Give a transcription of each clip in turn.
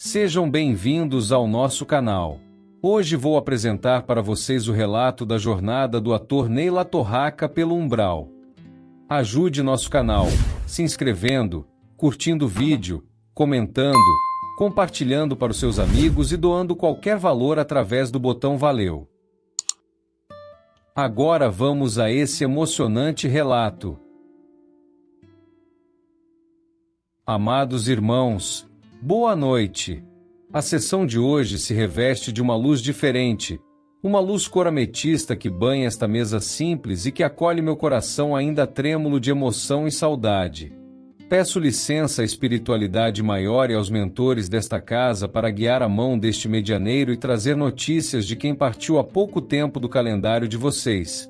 Sejam bem-vindos ao nosso canal. Hoje vou apresentar para vocês o relato da jornada do ator Ney LaTorraca pelo umbral. Ajude nosso canal, se inscrevendo, curtindo o vídeo, comentando, compartilhando para os seus amigos e doando qualquer valor através do botão Valeu. Agora vamos a esse emocionante relato. Amados irmãos, boa noite! A sessão de hoje se reveste de uma luz diferente, uma luz cor ametista que banha esta mesa simples e que acolhe meu coração ainda trêmulo de emoção e saudade. Peço licença à espiritualidade maior e aos mentores desta casa para guiar a mão deste medianeiro e trazer notícias de quem partiu há pouco tempo do calendário de vocês,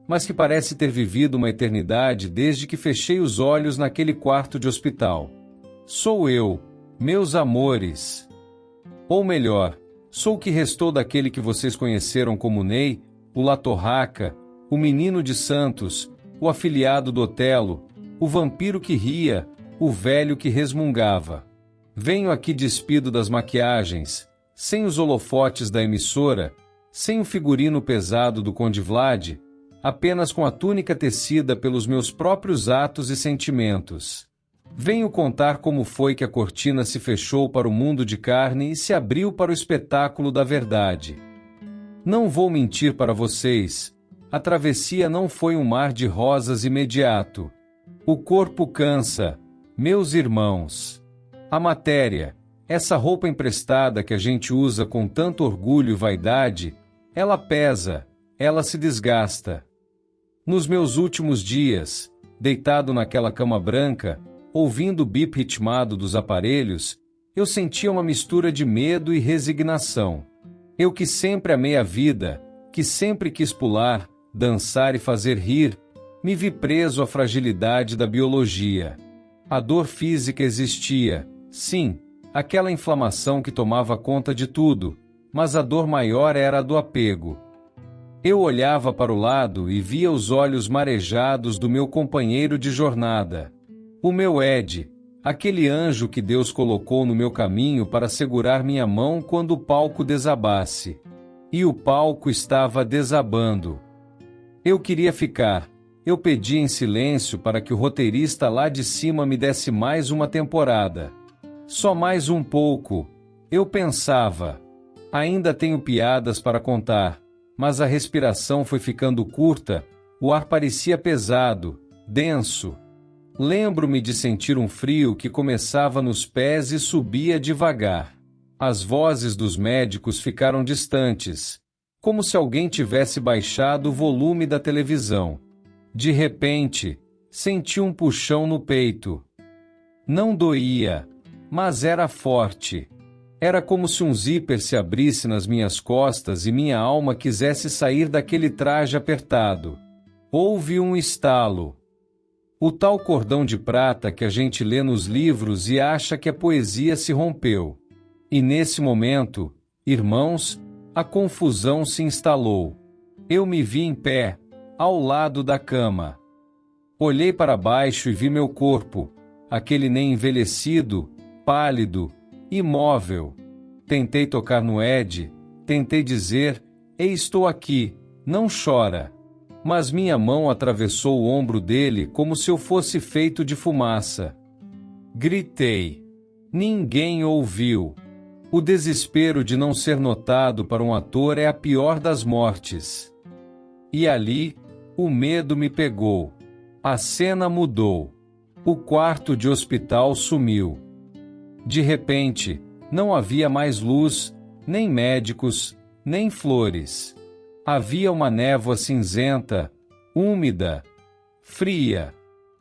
mas que parece ter vivido uma eternidade desde que fechei os olhos naquele quarto de hospital. Sou eu, meus amores. Ou melhor, sou o que restou daquele que vocês conheceram como Ney, o LaTorraca, o menino de Santos, o afilhado do Otelo, o vampiro que ria, o velho que resmungava. Venho aqui despido das maquiagens, sem os holofotes da emissora, sem o figurino pesado do Conde Vlad, apenas com a túnica tecida pelos meus próprios atos e sentimentos. Venho contar como foi que a cortina se fechou para o mundo de carne e se abriu para o espetáculo da verdade. Não vou mentir para vocês, a travessia não foi um mar de rosas imediato. O corpo cansa, meus irmãos. A matéria, essa roupa emprestada que a gente usa com tanto orgulho e vaidade, ela pesa, ela se desgasta. Nos meus últimos dias, deitado naquela cama branca, ouvindo o bip ritmado dos aparelhos, eu sentia uma mistura de medo e resignação. Eu que sempre amei a vida, que sempre quis pular, dançar e fazer rir, me vi preso à fragilidade da biologia. A dor física existia, sim, aquela inflamação que tomava conta de tudo, mas a dor maior era a do apego. Eu olhava para o lado e via os olhos marejados do meu companheiro de jornada. O meu Ed, aquele anjo que Deus colocou no meu caminho para segurar minha mão quando o palco desabasse. E o palco estava desabando. Eu queria ficar. Eu pedi em silêncio para que o roteirista lá de cima me desse mais uma temporada. Só mais um pouco. Eu pensava. Ainda tenho piadas para contar, mas a respiração foi ficando curta, o ar parecia pesado, denso. Lembro-me de sentir um frio que começava nos pés e subia devagar. As vozes dos médicos ficaram distantes, como se alguém tivesse baixado o volume da televisão. De repente, senti um puxão no peito. Não doía, mas era forte. Era como se um zíper se abrisse nas minhas costas e minha alma quisesse sair daquele traje apertado. Houve um estalo. O tal cordão de prata que a gente lê nos livros e acha que a poesia se rompeu. E nesse momento, irmãos, a confusão se instalou. Eu me vi em pé, ao lado da cama. Olhei para baixo e vi meu corpo, aquele nem envelhecido, pálido, imóvel. Tentei tocar no Ed, tentei dizer, ei, estou aqui, não chora. Mas minha mão atravessou o ombro dele como se eu fosse feito de fumaça. Gritei. Ninguém ouviu. O desespero de não ser notado para um ator é a pior das mortes. E ali, o medo me pegou. A cena mudou. O quarto de hospital sumiu. De repente, não havia mais luz, nem médicos, nem flores. Havia uma névoa cinzenta, úmida, fria.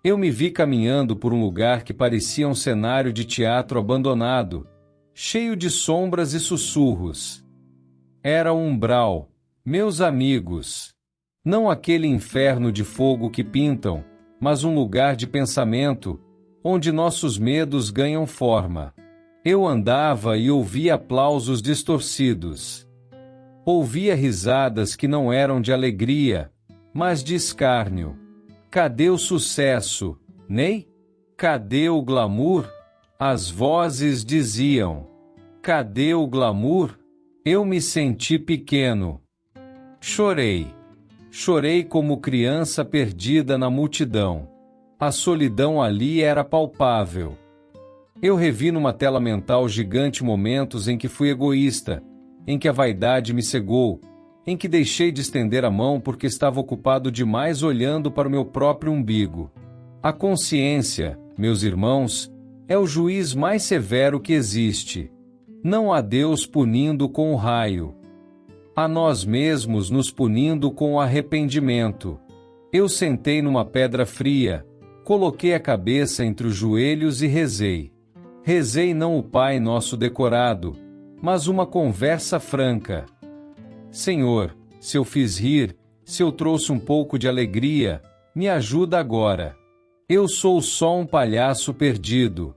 Eu me vi caminhando por um lugar que parecia um cenário de teatro abandonado, cheio de sombras e sussurros. Era o umbral, meus amigos. Não aquele inferno de fogo que pintam, mas um lugar de pensamento, onde nossos medos ganham forma. Eu andava e ouvia aplausos distorcidos. Ouvia risadas que não eram de alegria, mas de escárnio. Cadê o sucesso, Ney? Cadê o glamour? As vozes diziam. Cadê o glamour? Eu me senti pequeno. Chorei. Chorei como criança perdida na multidão. A solidão ali era palpável. Eu revi numa tela mental gigante momentos em que fui egoísta, em que a vaidade me cegou, em que deixei de estender a mão porque estava ocupado demais olhando para o meu próprio umbigo. A consciência, meus irmãos, é o juiz mais severo que existe. Não há Deus punindo com o raio. A nós mesmos nos punindo com o arrependimento. Eu sentei numa pedra fria, coloquei a cabeça entre os joelhos e rezei. Rezei não o Pai Nosso decorado, mas uma conversa franca. Senhor, se eu fiz rir, se eu trouxe um pouco de alegria, me ajuda agora. Eu sou só um palhaço perdido.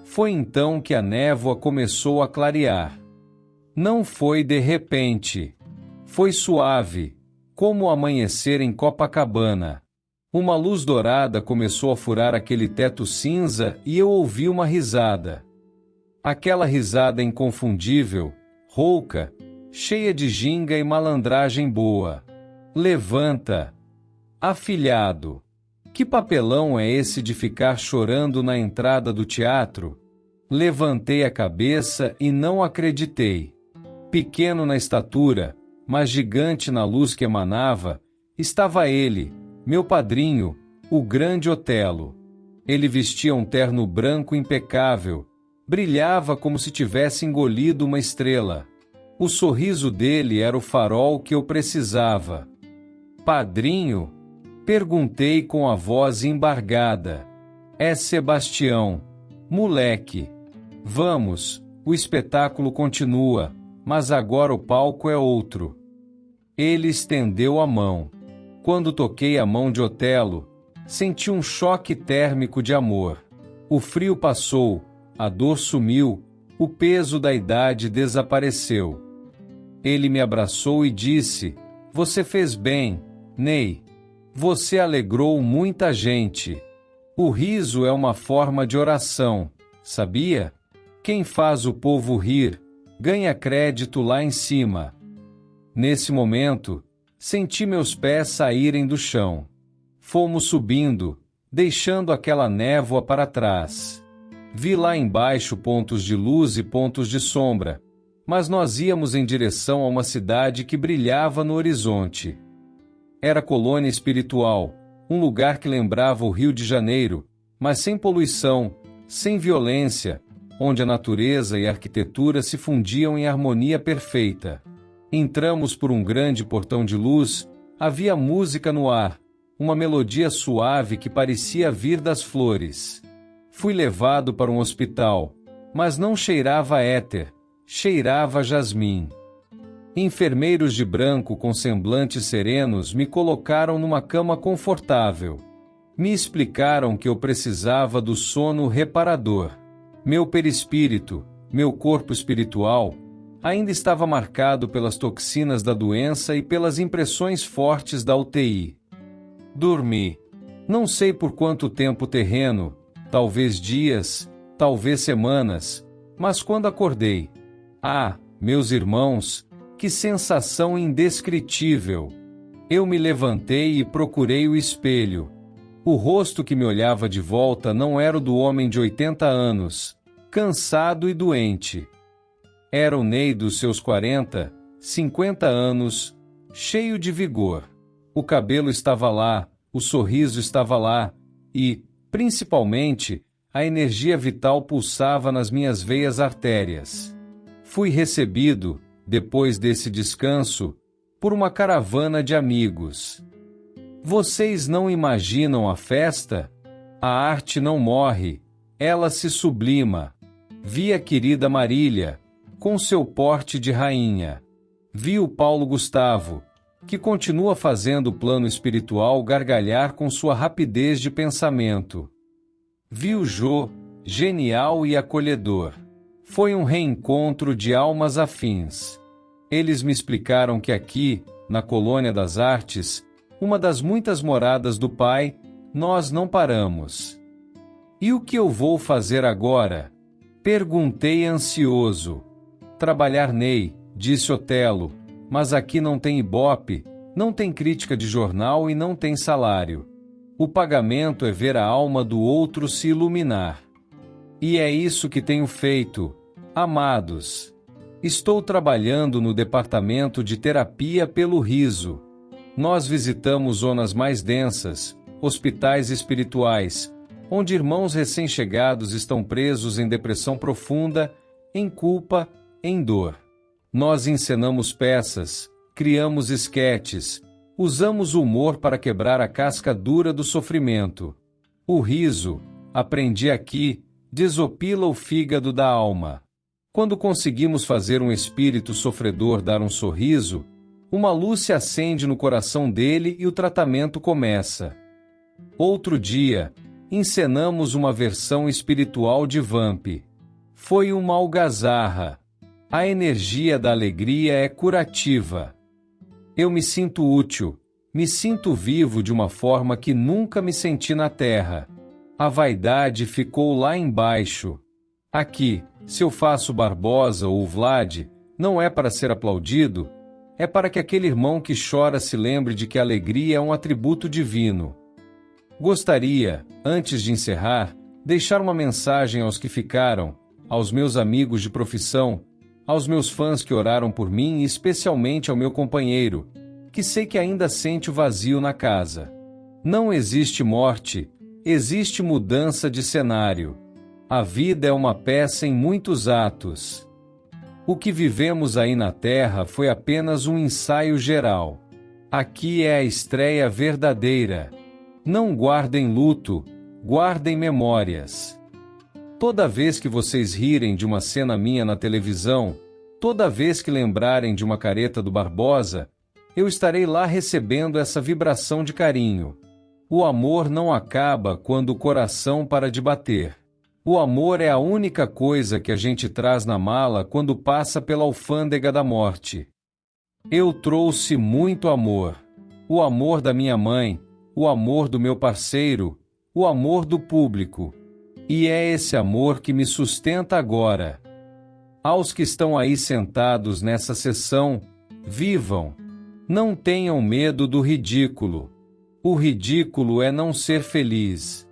Foi então que a névoa começou a clarear. Não foi de repente. Foi suave, como o amanhecer em Copacabana. Uma luz dourada começou a furar aquele teto cinza e eu ouvi uma risada. Aquela risada inconfundível, rouca, cheia de ginga e malandragem boa. Levanta! Afilhado! Que papelão é esse de ficar chorando na entrada do teatro? Levantei a cabeça e não acreditei. Pequeno na estatura, mas gigante na luz que emanava, estava ele, meu padrinho, o grande Otelo. Ele vestia um terno branco impecável, brilhava como se tivesse engolido uma estrela. O sorriso dele era o farol que eu precisava. Padrinho? Perguntei com a voz embargada. É Sebastião. Moleque. Vamos, o espetáculo continua, mas agora o palco é outro. Ele estendeu a mão. Quando toquei a mão de Otelo, senti um choque térmico de amor. O frio passou, a dor sumiu, o peso da idade desapareceu. Ele me abraçou e disse: Você fez bem, Ney. Você alegrou muita gente. O riso é uma forma de oração, sabia? Quem faz o povo rir, ganha crédito lá em cima. Nesse momento, senti meus pés saírem do chão. Fomos subindo, deixando aquela névoa para trás. Vi lá embaixo pontos de luz e pontos de sombra, mas nós íamos em direção a uma cidade que brilhava no horizonte. Era colônia espiritual, um lugar que lembrava o Rio de Janeiro, mas sem poluição, sem violência, onde a natureza e a arquitetura se fundiam em harmonia perfeita. Entramos por um grande portão de luz, havia música no ar, uma melodia suave que parecia vir das flores. Fui levado para um hospital, mas não cheirava éter, cheirava jasmim. Enfermeiros de branco com semblantes serenos me colocaram numa cama confortável. Me explicaram que eu precisava do sono reparador. Meu perispírito, meu corpo espiritual, ainda estava marcado pelas toxinas da doença e pelas impressões fortes da UTI. Dormi. Não sei por quanto tempo terreno, talvez dias, talvez semanas, mas quando acordei, meus irmãos, que sensação indescritível! Eu me levantei e procurei o espelho. O rosto que me olhava de volta não era o do homem de 80 anos, cansado e doente. Era o Ney dos seus 40, 50 anos, cheio de vigor. O cabelo estava lá, o sorriso estava lá e, principalmente, a energia vital pulsava nas minhas veias artérias. Fui recebido, depois desse descanso, por uma caravana de amigos. Vocês não imaginam a festa? A arte não morre, ela se sublima. Vi a querida Marília, com seu porte de rainha. Vi o Paulo Gustavo, que continua fazendo o plano espiritual gargalhar com sua rapidez de pensamento. Vi o Jô, genial e acolhedor. Foi um reencontro de almas afins. Eles me explicaram que aqui, na Colônia das Artes, uma das muitas moradas do Pai, nós não paramos. E o que eu vou fazer agora? Perguntei ansioso. Trabalhar, Ney, disse Otelo, mas aqui não tem ibope, não tem crítica de jornal e não tem salário. O pagamento é ver a alma do outro se iluminar. E é isso que tenho feito, amados. Estou trabalhando no departamento de terapia pelo riso. Nós visitamos zonas mais densas, hospitais espirituais, onde irmãos recém-chegados estão presos em depressão profunda, em culpa, em dor. Nós encenamos peças, criamos esquetes, usamos o humor para quebrar a casca dura do sofrimento. O riso, aprendi aqui, desopila o fígado da alma. Quando conseguimos fazer um espírito sofredor dar um sorriso, uma luz se acende no coração dele e o tratamento começa. Outro dia, encenamos uma versão espiritual de Vamp. Foi uma algazarra. A energia da alegria é curativa. Eu me sinto útil, me sinto vivo de uma forma que nunca me senti na Terra. A vaidade ficou lá embaixo. Aqui, se eu faço Barbosa ou Vlad, não é para ser aplaudido, é para que aquele irmão que chora se lembre de que a alegria é um atributo divino. Gostaria, antes de encerrar, deixar uma mensagem aos que ficaram, aos meus amigos de profissão, aos meus fãs que oraram por mim e especialmente ao meu companheiro, que sei que ainda sente o vazio na casa. Não existe morte, existe mudança de cenário. A vida é uma peça em muitos atos. O que vivemos aí na Terra foi apenas um ensaio geral. Aqui é a estreia verdadeira. Não guardem luto, guardem memórias. Toda vez que vocês rirem de uma cena minha na televisão, toda vez que lembrarem de uma careta do Barbosa, eu estarei lá recebendo essa vibração de carinho. O amor não acaba quando o coração para de bater. O amor é a única coisa que a gente traz na mala quando passa pela alfândega da morte. Eu trouxe muito amor. O amor da minha mãe, o amor do meu parceiro, o amor do público. E é esse amor que me sustenta agora. Aos que estão aí sentados nessa sessão, vivam. Não tenham medo do ridículo. O ridículo é não ser feliz.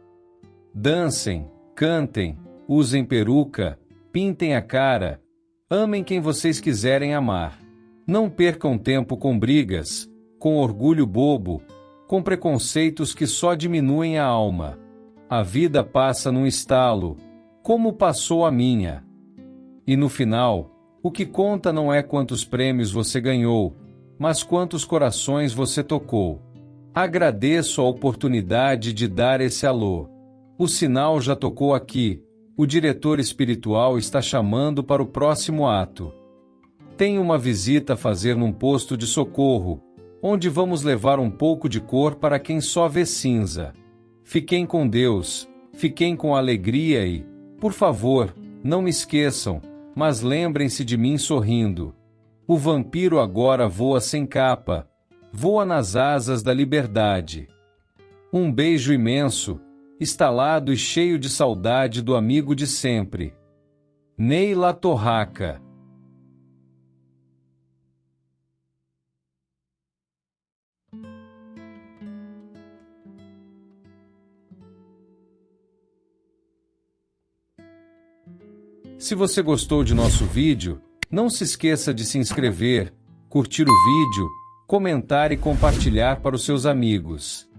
Dancem, cantem, usem peruca, pintem a cara, amem quem vocês quiserem amar. Não percam tempo com brigas, com orgulho bobo, com preconceitos que só diminuem a alma. A vida passa num estalo, como passou a minha. E no final, o que conta não é quantos prêmios você ganhou, mas quantos corações você tocou. Agradeço a oportunidade de dar esse alô. O sinal já tocou aqui, o diretor espiritual está chamando para o próximo ato. Tenho uma visita a fazer num posto de socorro, onde vamos levar um pouco de cor para quem só vê cinza. Fiquem com Deus, fiquem com alegria e, por favor, não me esqueçam, mas lembrem-se de mim sorrindo. O vampiro agora voa sem capa, voa nas asas da liberdade. Um beijo imenso, estalado e cheio de saudade do amigo de sempre. Ney La Torraca. Se você gostou de nosso vídeo, não se esqueça de se inscrever, curtir o vídeo, comentar e compartilhar para os seus amigos.